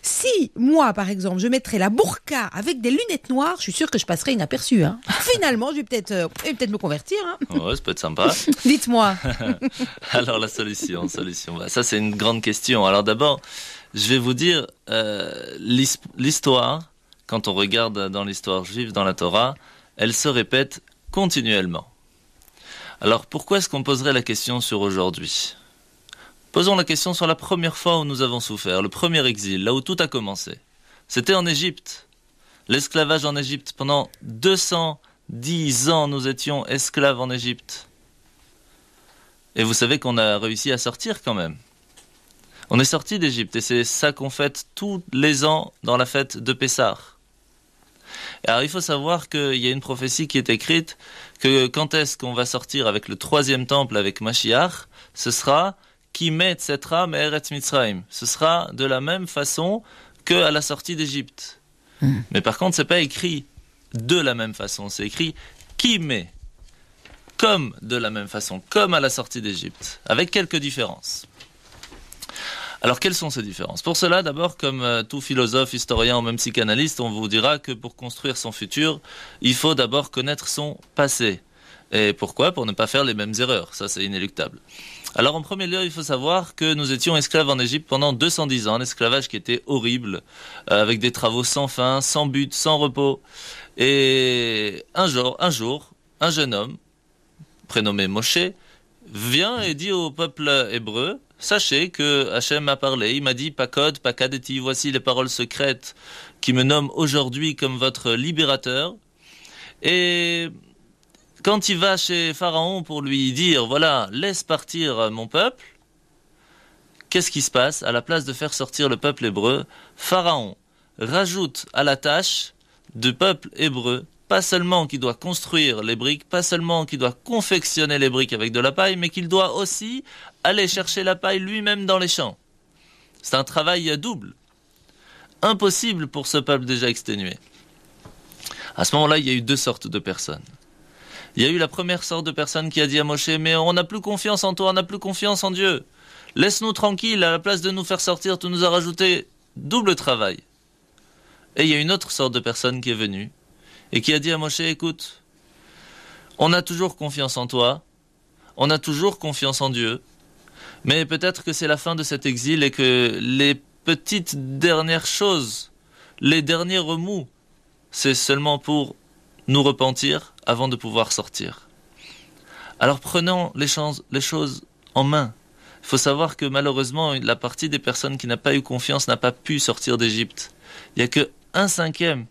si moi, par exemple, je mettrais la burqa avec des lunettes noires, je suis sûre que je passerais inaperçue. Finalement, je vais peut-être me convertir. Ouais, ça peut être sympa. Dites-moi. Alors la solution. Ça, c'est une grande question. Alors d'abord, je vais vous dire, l'histoire, quand on regarde dans l'histoire juive, dans la Torah, elle se répète continuellement. Alors pourquoi est-ce qu'on poserait la question sur aujourd'hui ? Posons la question sur la première fois où nous avons souffert, le premier exil, là où tout a commencé. C'était en Égypte. L'esclavage en Égypte. Pendant 210 ans, nous étions esclaves en Égypte. Et vous savez qu'on a réussi à sortir quand même. On est sorti d'Égypte et c'est ça qu'on fête tous les ans dans la fête de Pessah. Alors il faut savoir qu'il y a une prophétie qui est écrite que quand est-ce qu'on va sortir avec le troisième temple avec Mashiach, ce sera Kimeh Tsetra Me'eretz Mitzrayim. Ce sera de la même façon qu'à la sortie d'Égypte. Mais par contre, c'est pas écrit de la même façon, c'est écrit Kimeh, comme de la même façon, comme à la sortie d'Égypte, avec quelques différences. Alors, quelles sont ces différences? Pour cela, d'abord, comme tout philosophe, historien ou même psychanalyste, on vous dira que pour construire son futur, il faut d'abord connaître son passé. Et pourquoi? Pour ne pas faire les mêmes erreurs. Ça, c'est inéluctable. Alors, en premier lieu, il faut savoir que nous étions esclaves en Égypte pendant 210 ans, un esclavage qui était horrible, avec des travaux sans fin, sans but, sans repos. Et un jour, un jeune homme, prénommé Moshe, vient et dit au peuple hébreu: sachez que Hachem a parlé, il m'a dit Pakod, Pakadeti, voici les paroles secrètes qui me nomment aujourd'hui comme votre libérateur. Et quand il va chez Pharaon pour lui dire voilà, laisse partir mon peuple, qu'est-ce qui se passe? À la place de faire sortir le peuple hébreu, Pharaon rajoute à la tâche du peuple hébreu pas seulement qu'il doit construire les briques, pas seulement qu'il doit confectionner les briques avec de la paille, mais qu'il doit aussi aller chercher la paille lui-même dans les champs. C'est un travail double. Impossible pour ce peuple déjà exténué. À ce moment-là, il y a eu deux sortes de personnes. Il y a eu la première sorte de personne qui a dit à Moshe: mais on n'a plus confiance en toi, on n'a plus confiance en Dieu. Laisse-nous tranquilles, à la place de nous faire sortir, tu nous as rajouté double travail. Et il y a une autre sorte de personne qui est venue et qui a dit à Moshe: écoute, on a toujours confiance en toi, on a toujours confiance en Dieu, mais peut-être que c'est la fin de cet exil et que les petites dernières choses, les derniers remous, c'est seulement pour nous repentir avant de pouvoir sortir. Alors prenons les choses en main. Il faut savoir que malheureusement, la partie des personnes qui n'a pas eu confiance n'a pas pu sortir d'Égypte. Il n'y a que 1/5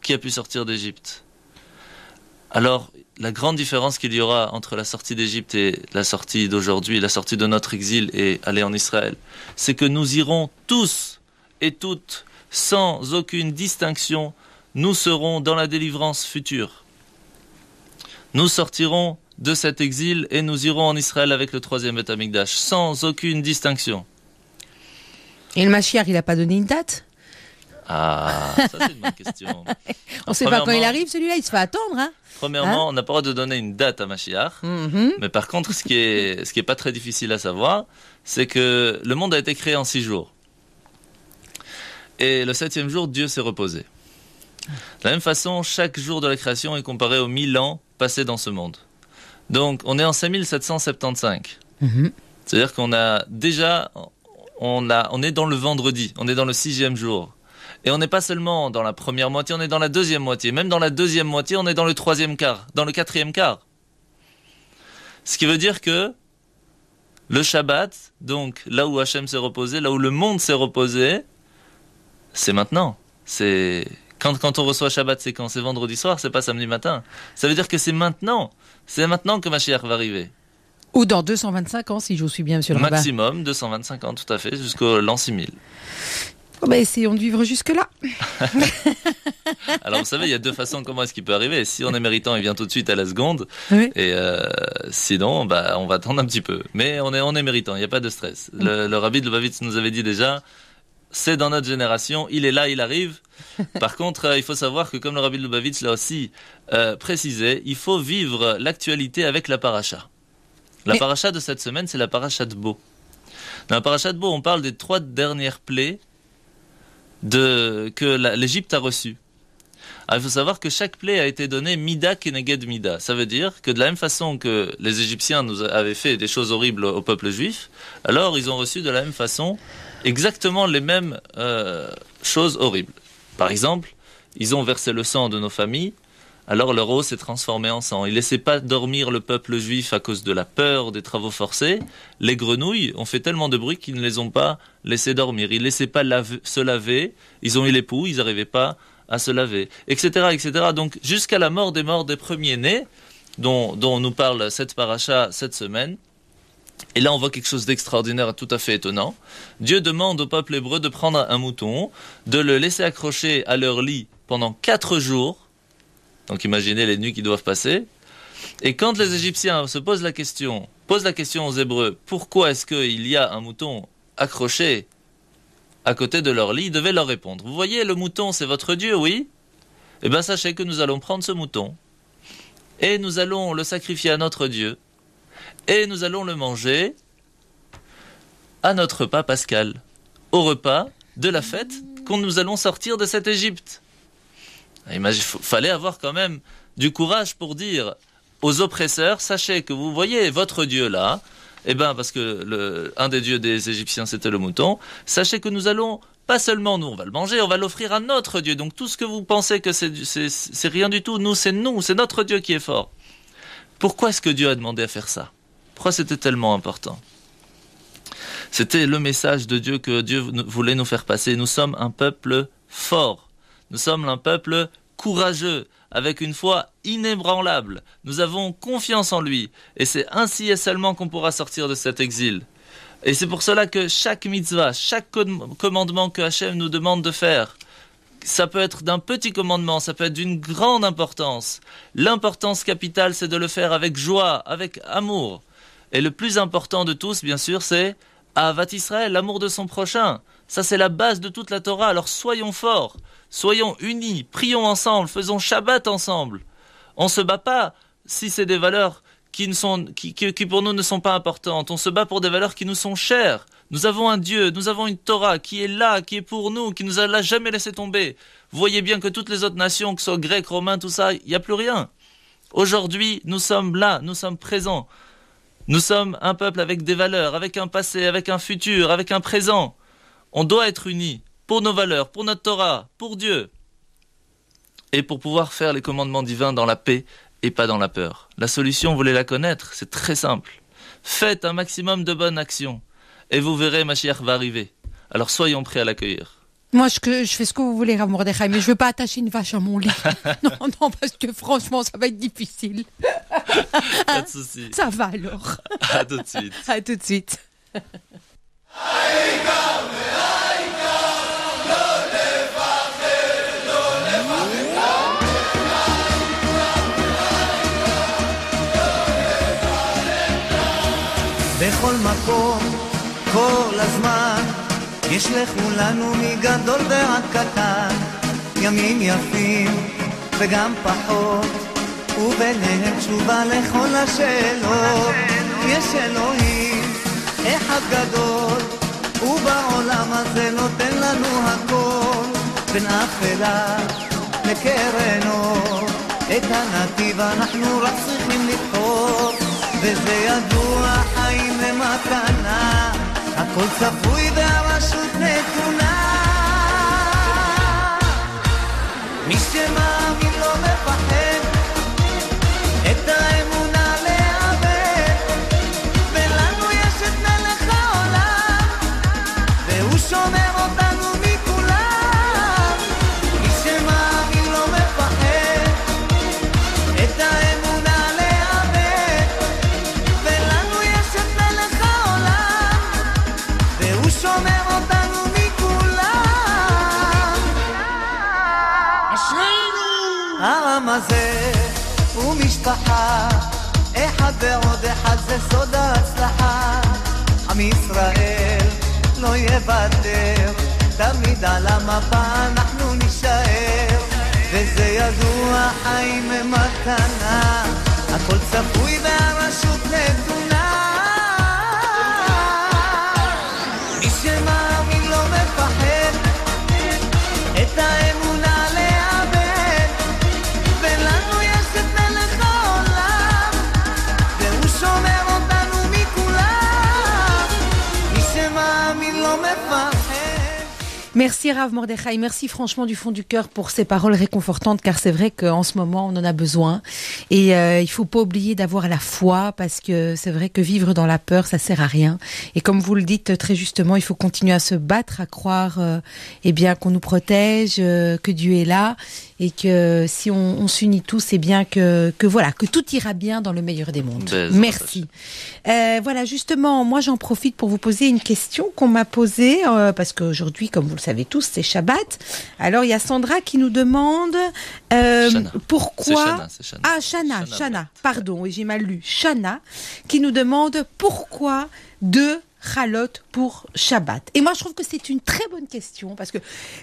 qui a pu sortir d'Égypte. Alors, la grande différence qu'il y aura entre la sortie d'Égypte et la sortie d'aujourd'hui, la sortie de notre exil et aller en Israël, c'est que nous irons tous et toutes, sans aucune distinction, nous serons dans la délivrance future. Nous sortirons de cet exil et nous irons en Israël avec le 3e Beth Amikdash, sans aucune distinction. Et le Mashiach, il n'a pas donné une date? Ah, ça c'est une bonne question. On ne sait pas quand il arrive, celui-là, il se fait attendre. Premièrement, on n'a pas le droit de donner une date à Mashiach. Mais par contre, ce qui est pas très difficile à savoir, c'est que le monde a été créé en 6 jours. Et le 7e jour, Dieu s'est reposé. De la même façon, chaque jour de la création est comparé aux 1000 ans passés dans ce monde. Donc, on est en 5775. C'est-à-dire qu'on a déjà, on est dans le vendredi, on est dans le 6e jour. Et on n'est pas seulement dans la première moitié, on est dans la deuxième moitié. Même dans la deuxième moitié, on est dans le 3e quart, dans le 4e quart. Ce qui veut dire que le Shabbat, donc là où Hachem s'est reposé, là où le monde s'est reposé, c'est maintenant. C'est quand on reçoit Shabbat, c'est quand? C'est vendredi soir, c'est pas samedi matin. Ça veut dire que c'est maintenant. C'est maintenant que Mashiach va arriver. Ou dans 225 ans, si je vous suis bien, monsieur le rabbin. Maximum 225 ans, tout à fait, jusqu'au l'an 6000. Oh ben, essayons de vivre jusque-là. Alors vous savez, il y a deux façons comment est-ce qu'il peut arriver. Si on est méritant, il vient tout de suite à la seconde. Oui. Et sinon, bah, on va attendre un petit peu. Mais on est méritant, il n'y a pas de stress. Le Rabbi de Lubavitch nous avait dit déjà, c'est dans notre génération, il est là, il arrive. Par contre, il faut savoir que comme le Rabbi de Lubavitch l'a aussi précisé, il faut vivre l'actualité avec la paracha. La paracha de cette semaine, c'est la paracha de Bo. Dans la paracha de Bo, on parle des 3 dernières plaies que l'Égypte a reçues. Alors, il faut savoir que chaque plaie a été donnée Mida Keneged Mida. Ça veut dire que de la même façon que les Égyptiens nous avaient fait des choses horribles au peuple juif, alors ils ont reçu de la même façon exactement les mêmes choses horribles. Par exemple, ils ont versé le sang de nos familles, alors leur eau s'est transformée en sang. Ils ne laissaient pas dormir le peuple juif à cause de la peur, des travaux forcés. Les grenouilles ont fait tellement de bruit qu'ils ne les ont pas laissés dormir. Ils ne laissaient pas se laver. Ils ont eu les poux, ils n'arrivaient pas à se laver, etc., etc. Donc jusqu'à la mort des premiers-nés, dont nous parle cette paracha cette semaine. Et là, on voit quelque chose d'extraordinaire, tout à fait étonnant. Dieu demande au peuple hébreu de prendre un mouton, de le laisser accrocher à leur lit pendant 4 jours. Donc imaginez les nuits qui doivent passer. Et quand les Égyptiens se posent la question aux Hébreux, pourquoi est-ce qu'il y a un mouton accroché à côté de leur lit, ils devaient leur répondre. Vous voyez, le mouton, c'est votre Dieu, oui? Eh bien, sachez que nous allons prendre ce mouton et nous allons le sacrifier à notre Dieu et nous allons le manger à notre repas pascal, au repas de la fête quand nous allons sortir de cette Égypte. Il fallait avoir quand même du courage pour dire aux oppresseurs, sachez que vous voyez votre Dieu là, eh ben parce que un des dieux des Égyptiens c'était le mouton, sachez que nous allons, pas seulement nous on va le manger, on va l'offrir à notre Dieu. Donc tout ce que vous pensez que c'est rien du tout, c'est notre Dieu qui est fort. Pourquoi est-ce que Dieu a demandé à faire ça? Pourquoi c'était tellement important? C'était le message de Dieu que Dieu voulait nous faire passer. Nous sommes un peuple fort. Nous sommes un peuple courageux, avec une foi inébranlable. Nous avons confiance en lui. Et c'est ainsi et seulement qu'on pourra sortir de cet exil. Et c'est pour cela que chaque mitzvah, chaque commandement que Hachem nous demande de faire, ça peut être d'un petit commandement, ça peut être d'une grande importance. L'importance capitale, c'est de le faire avec joie, avec amour. Et le plus important de tous, bien sûr, c'est Ahavat Israël, l'amour de son prochain. Ça, c'est la base de toute la Torah. Alors soyons forts, soyons unis, prions ensemble, faisons Shabbat ensemble. On ne se bat pas si c'est des valeurs qui pour nous ne sont pas importantes. On se bat pour des valeurs qui nous sont chères. Nous avons un Dieu, nous avons une Torah qui est là, qui est pour nous, qui nous a jamais laissé tomber. Vous voyez bien que toutes les autres nations, que ce soit grecs, romains, tout ça, il n'y a plus rien. Aujourd'hui, nous sommes là, nous sommes présents. Nous sommes un peuple avec des valeurs, avec un passé, avec un futur, avec un présent. On doit être unis pour nos valeurs, pour notre Torah, pour Dieu. Et pour pouvoir faire les commandements divins dans la paix et pas dans la peur. La solution, vous voulez la connaître? C'est très simple. Faites un maximum de bonnes actions. Et vous verrez, Mashiach va arriver. Alors soyons prêts à l'accueillir. Moi, je fais ce que vous voulez, Rav Mordechai, mais je veux pas attacher une vache à mon lit. Non, parce que franchement, ça va être difficile. Pas de souci. Ça va alors. À tout de suite. À tout de suite. בכל מקום, כל הזמן, ישלחו לנו מגדול ועד קטן, ימים יפים וגם פחות, וביניהם תשובה לכל השאלות. יש אלוהים אחד גדול, ובעולם הזה נותן לנו הכל, בין אפלה לקרנו, את הנתיב אנחנו רק צריכים לבחור, וזה ידוע חיים למתנה, הכל צפוי והרשות נתונה. מי שמאמין לא מפחד, את האמונה לאבד, ולנו יש את מלך העולם, והוא שומר אותנו מכולם. מי שמאמין לא מפחד, את האמונה לאבד, ולנו יש את מלך העולם, והוא שומר אותנו מכולם. העם הזה הוא משפחה, אחד ועוד אחד זה סוד ההצלחה. עם ישראל לא יוותר, תמיד על המפה אנחנו נשאר, וזה ידוע חיים מתנה, הכל צפוי והרשות נתונה. מי שמאמין לא מפחד, את האמונה לאבד, ולנו יש את מלך העולם, והוא שומר אותנו מכולם. מי שמאמין לא מפחד. Merci Rav Mordechai, merci franchement du fond du cœur pour ces paroles réconfortantes, car c'est vrai qu'en ce moment on en a besoin et il faut pas oublier d'avoir la foi, parce que c'est vrai que vivre dans la peur ça sert à rien, et comme vous le dites très justement, il faut continuer à se battre, à croire eh bien qu'on nous protège, que Dieu est là, et que si on s'unit tous, c'est bien que voilà, que tout ira bien dans le meilleur des mondes. Merci. Voilà, justement, moi j'en profite pour vous poser une question qu'on m'a posée, parce qu'aujourd'hui, comme vous le savez tous, c'est Shabbat. Alors il y a Sandra qui nous demande pourquoi... C'est Shana, pardon, oui, j'ai mal lu. Shana, qui nous demande pourquoi deux Chalot pour Shabbat. Et moi, je trouve que c'est une très bonne question, parce que,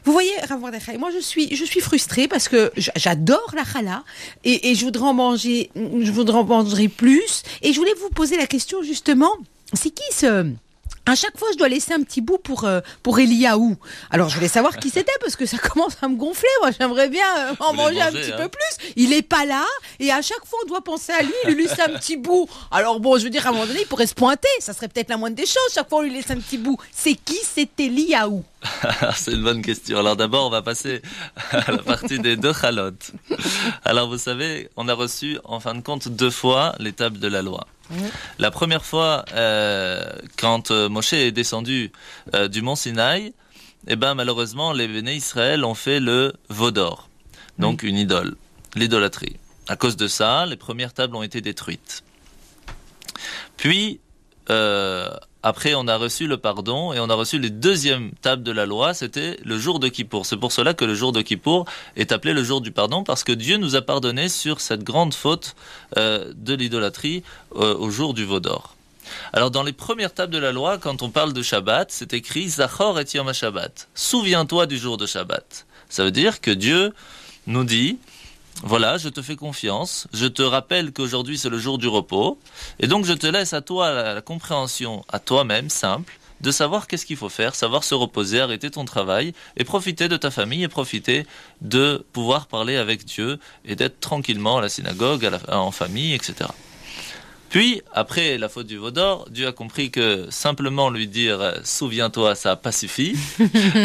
vous voyez, Rav Mordechai, moi, je suis frustrée parce que j'adore la chala et je voudrais en manger plus. Et je voulais vous poser la question, justement, c'est qui ce... À chaque fois, je dois laisser un petit bout pour Eliaou. Alors, je voulais savoir qui c'était, parce que ça commence à me gonfler. Moi, j'aimerais bien en manger un petit peu plus. Il est pas là, et à chaque fois, on doit penser à lui, lui laisser un petit bout. Alors bon, je veux dire, à un moment donné, il pourrait se pointer. Ça serait peut-être la moindre des choses. Chaque fois, on lui laisse un petit bout. C'est qui cet Eliaou? C'est une bonne question. Alors d'abord, on va passer à la partie des deux Chalot. Alors vous savez, on a reçu, en fin de compte, 2 fois les tables de la loi. La première fois, quand Moshe est descendu du mont Sinaï, eh ben, malheureusement, les Béné Israël ont fait le Vaudor, donc une idole, l'idolâtrie. À cause de ça, les premières tables ont été détruites. Puis, après, on a reçu le pardon et on a reçu les deuxièmes tables de la loi, c'était le jour de Kippour. C'est pour cela que le jour de Kippour est appelé le jour du pardon, parce que Dieu nous a pardonné sur cette grande faute de l'idolâtrie au jour du Vaudor. Alors, dans les premières tables de la loi, quand on parle de Shabbat, c'est écrit Zachor et Yom HaShabbat. Souviens-toi du jour de Shabbat. Ça veut dire que Dieu nous dit, voilà, je te fais confiance, je te rappelle qu'aujourd'hui c'est le jour du repos, et donc je te laisse à toi la compréhension, à toi-même, simple, de savoir qu'est-ce qu'il faut faire, savoir se reposer, arrêter ton travail, et profiter de ta famille, et profiter de pouvoir parler avec Dieu, et d'être tranquillement à la synagogue, en famille, etc. Puis, après la faute du Vaudor, Dieu a compris que simplement lui dire « souviens-toi », ça n'a pas suffi.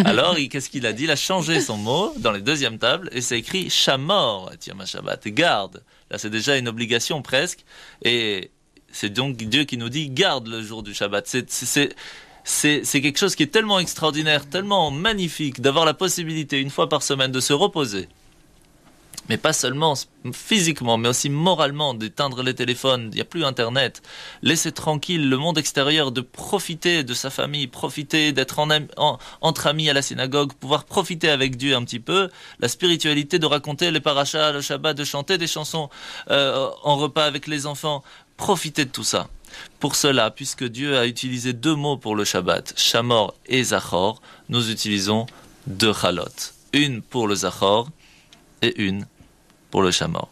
Alors, qu'est-ce qu'il a dit? Il a changé son mot dans les deuxièmes tables et c'est écrit « Shamor et Yom HaShabbat », garde. Là, c'est déjà une obligation presque. Et c'est donc Dieu qui nous dit « garde le jour du Shabbat ». C'est quelque chose qui est tellement extraordinaire, tellement magnifique d'avoir la possibilité une fois par semaine de se reposer. Mais pas seulement physiquement, mais aussi moralement, d'éteindre les téléphones, il n'y a plus Internet, laisser tranquille le monde extérieur, de profiter de sa famille, profiter d'être entre amis à la synagogue, pouvoir profiter avec Dieu un petit peu, la spiritualité, de raconter les parachas, le Shabbat, de chanter des chansons en repas avec les enfants, profiter de tout ça. Pour cela, puisque Dieu a utilisé 2 mots pour le Shabbat, Shamor et Zachor, nous utilisons 2 Chalot. Une pour le Zachor et une pour le Shamor.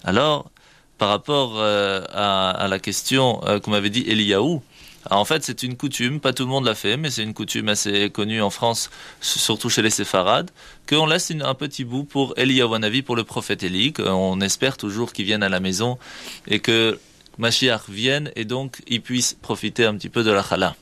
Alors, par rapport à la question qu'on m'avait dit Eliaou, Alors, en fait, c'est une coutume, pas tout le monde l'a fait, mais c'est une coutume assez connue en France, surtout chez les séfarades, qu'on laisse un petit bout pour Eliyahu Hanavi, pour le prophète Élie, qu'on espère toujours qu'il vienne à la maison et que Mashiach vienne et donc il puisse profiter un petit peu de la challah.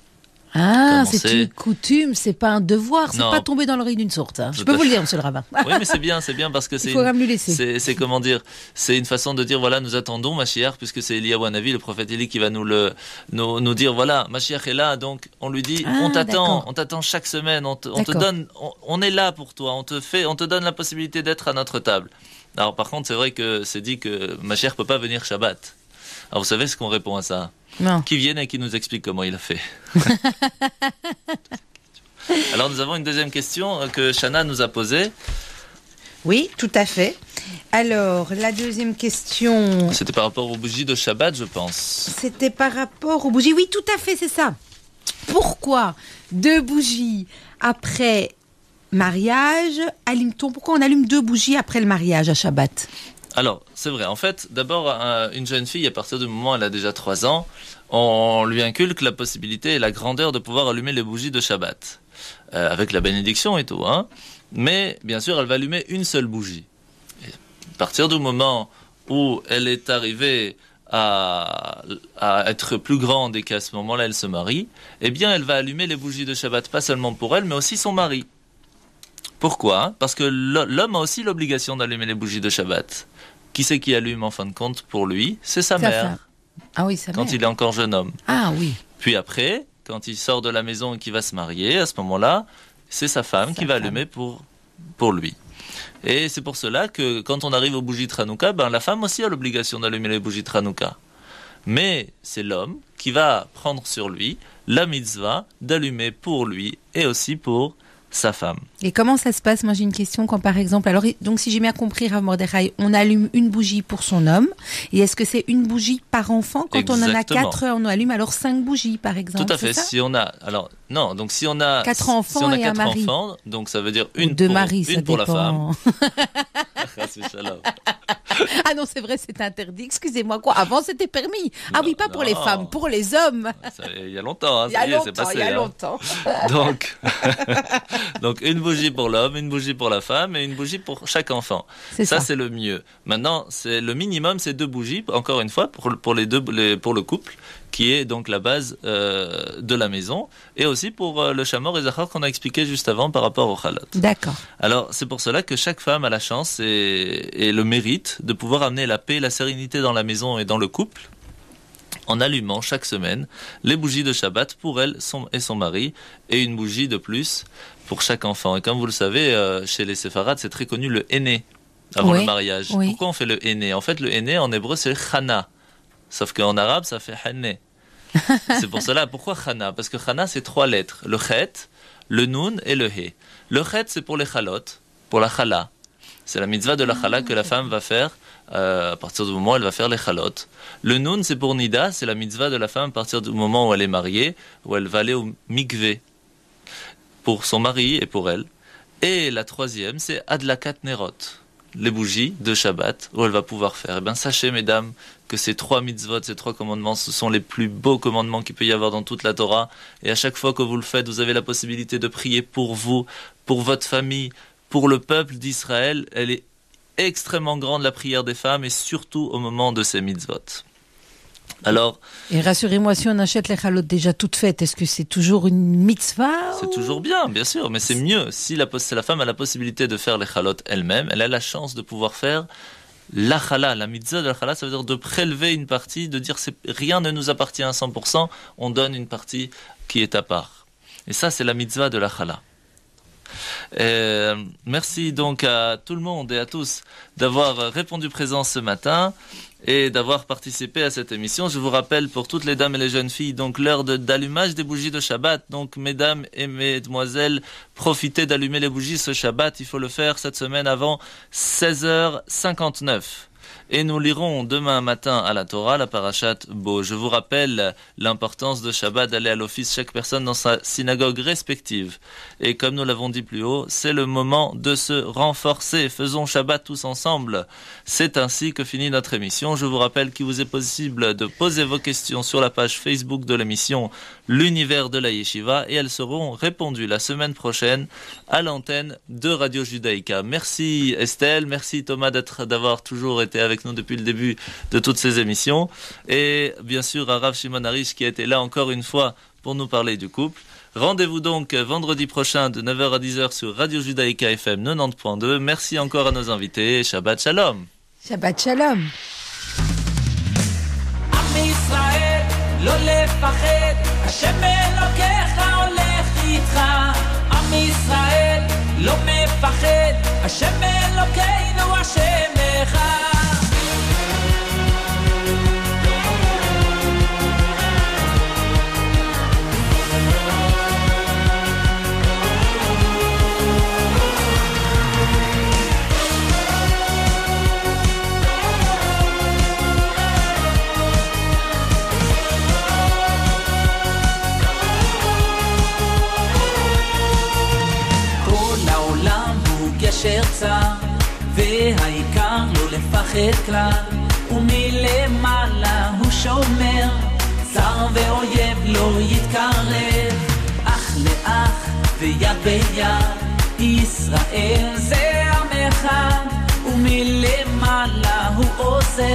Ah, Commencer. c'est une coutume, c'est pas un devoir, c'est Non. pas tomber dans l'oreille d'une source. Hein. Je Tout peux à vous le fait. dire, monsieur le rabbin. Oui, mais c'est bien parce que Il c'est faut quand même lui laisser. c'est comment dire, c'est une façon de dire voilà, nous attendons Mashiach puisque c'est Eliyahu Hanavi, le prophète Élie qui va nous dire voilà, Mashiach est là, donc on lui dit Ah, d'accord. on t'attend chaque semaine, on te D'accord. donne, on est là pour toi, on te donne la possibilité d'être à notre table. Alors par contre, c'est vrai que c'est dit que Mashiach peut pas venir Shabbat. Alors vous savez ce qu'on répond à ça? Non. Qui vienne et qui nous explique comment il a fait. Alors nous avons une deuxième question que Shana nous a posée. Oui, tout à fait. Alors, la deuxième question, C'était par rapport aux bougies de Shabbat, je pense. c'était par rapport aux bougies. Oui, tout à fait, c'est ça. Pourquoi 2 bougies après mariage allume-t-on? Pourquoi on allume 2 bougies après le mariage à Shabbat? Alors, c'est vrai. En fait, d'abord, une jeune fille, à partir du moment où elle a déjà 3 ans, on lui inculque la possibilité et la grandeur de pouvoir allumer les bougies de Shabbat. Avec la bénédiction et tout, hein. Mais, bien sûr, elle va allumer une seule bougie. Et à partir du moment où elle est arrivée à être plus grande et qu'à ce moment-là, elle se marie, eh bien, elle va allumer les bougies de Shabbat, pas seulement pour elle, mais aussi son mari. Pourquoi? Parce que l'homme a aussi l'obligation d'allumer les bougies de Shabbat. Qui c'est qui allume en fin de compte pour lui? C'est sa Sa mère, femme. Ah oui, ça quand il est encore jeune homme. Ah oui. Puis après, quand il sort de la maison et qu'il va se marier, à ce moment-là, c'est sa femme qui va allumer pour lui. Et c'est pour cela que quand on arrive aux bougies de Hanouka, la femme aussi a l'obligation d'allumer les bougies de Hanouka. Mais c'est l'homme qui va prendre sur lui la mitzvah d'allumer pour lui et aussi pour sa femme. Et comment ça se passe? Moi, j'ai une question quand, par exemple, alors, donc, si j'ai bien compris, Rav Mordechai, on allume une bougie pour son homme. Et est-ce que c'est une bougie par enfant? Quand on en a Exactement. 4, on allume alors 5 bougies, par exemple. Tout à fait. c'est ça? Si on a, alors non, donc si on a 4 enfants si on a et un 4 mari. enfants, donc ça veut dire Ou une 2 pour, maris, ça une pour la femme. dépend. C'est shalom. Ah non, c'est vrai, c'est interdit. Excusez-moi, quoi. Avant, c'était permis. Ah oui, pas pour les non. femmes, pour les hommes. Ça, il y a longtemps, hein, Il y a ça y est, c'est longtemps, passé. il y a hein. longtemps. Donc une bougie pour l'homme, une bougie pour la femme et une bougie pour chaque enfant. C'est ça. C'est le mieux. Maintenant, c'est le minimum, c'est 2 bougies, encore une fois, pour pour le couple, qui est donc la base de la maison, et aussi pour le chamor et zachar qu'on a expliqué juste avant par rapport au chalot. D'accord. Alors, c'est pour cela que chaque femme a la chance et le mérite de pouvoir amener la paix et la sérénité dans la maison et dans le couple, en allumant chaque semaine les bougies de Shabbat pour elle et son mari, et une bougie de plus pour chaque enfant. Et comme vous le savez, chez les séfarades, c'est très connu le henné, avant Oui, le mariage. oui. Pourquoi on fait le henné? En fait, le henné, en hébreu, c'est chana. Sauf qu'en arabe, ça fait hanné. C'est pour cela, pourquoi chana? Parce que chana, c'est 3 lettres. Le chet, le nun et le he. Le chet, c'est pour les chalot, pour la chala. C'est la mitzvah de la chala que la femme va faire à partir du moment où elle va faire les chalot. Le nun, c'est pour nida, c'est la mitzvah de la femme à partir du moment où elle est mariée, où elle va aller au mikvé pour son mari et pour elle. Et la 3e, c'est adlakat nerot, les bougies de Shabbat, où elle va pouvoir faire. Eh bien, sachez, mesdames, que ces 3 mitzvot, ces 3 commandements, ce sont les plus beaux commandements qu'il peut y avoir dans toute la Torah. Et à chaque fois que vous le faites, vous avez la possibilité de prier pour vous, pour votre famille, pour le peuple d'Israël. Elle est extrêmement grande, la prière des femmes, et surtout au moment de ces mitzvot. Alors, Et rassurez-moi, si on achète les chalotes déjà toutes faites, est-ce que c'est toujours une mitzvah? c'est toujours bien sûr, mais c'est mieux. Si la femme a la possibilité de faire les chalot elle-même, elle a la chance de pouvoir faire la chala. La mitzvah de la chala, ça veut dire de prélever une partie, de dire rien ne nous appartient à 100%, on donne une partie qui est à part. Et ça, c'est la mitzvah de la chala. Merci donc à tout le monde et à tous d'avoir répondu présent ce matin et d'avoir participé à cette émission. Je vous rappelle pour toutes les dames et les jeunes filles, donc l'heure d'allumage des bougies de Shabbat. Donc mesdames et mesdemoiselles, profitez d'allumer les bougies ce Shabbat. Il faut le faire cette semaine avant 16h59. Et nous lirons demain matin à la Torah la parashat Bo. Je vous rappelle l'importance de Shabbat, d'aller à l'office chaque personne dans sa synagogue respective. Et comme nous l'avons dit plus haut, c'est le moment de se renforcer. Faisons Shabbat tous ensemble. C'est ainsi que finit notre émission. Je vous rappelle qu'il vous est possible de poser vos questions sur la page Facebook de l'émission L'Univers de la Yeshiva et elles seront répondues la semaine prochaine à l'antenne de Radio Judaïka. Merci Estelle, merci Thomas d'avoir toujours été avec nous depuis le début de toutes ces émissions. Et bien sûr à Rav Shimon Harish qui a été là encore une fois pour nous parler du couple. Rendez-vous donc vendredi prochain de 9h à 10h sur Radio Judaïka FM 90.2. Merci encore à nos invités. Shabbat Shalom. Shabbat Shalom. עם ישראל, לא לפחד, השם אלוקיך הולך איתך. עם ישראל, לא מפחד, השם אלוקינו השם אחד. גשר צר, והעיקר לא לפחד כלל, ומלמעלה הוא שומר, צר ואויב לא יתקרב, אח לאח ויד ביד, ישראל זה עם אחד, ומלמעלה הוא עושה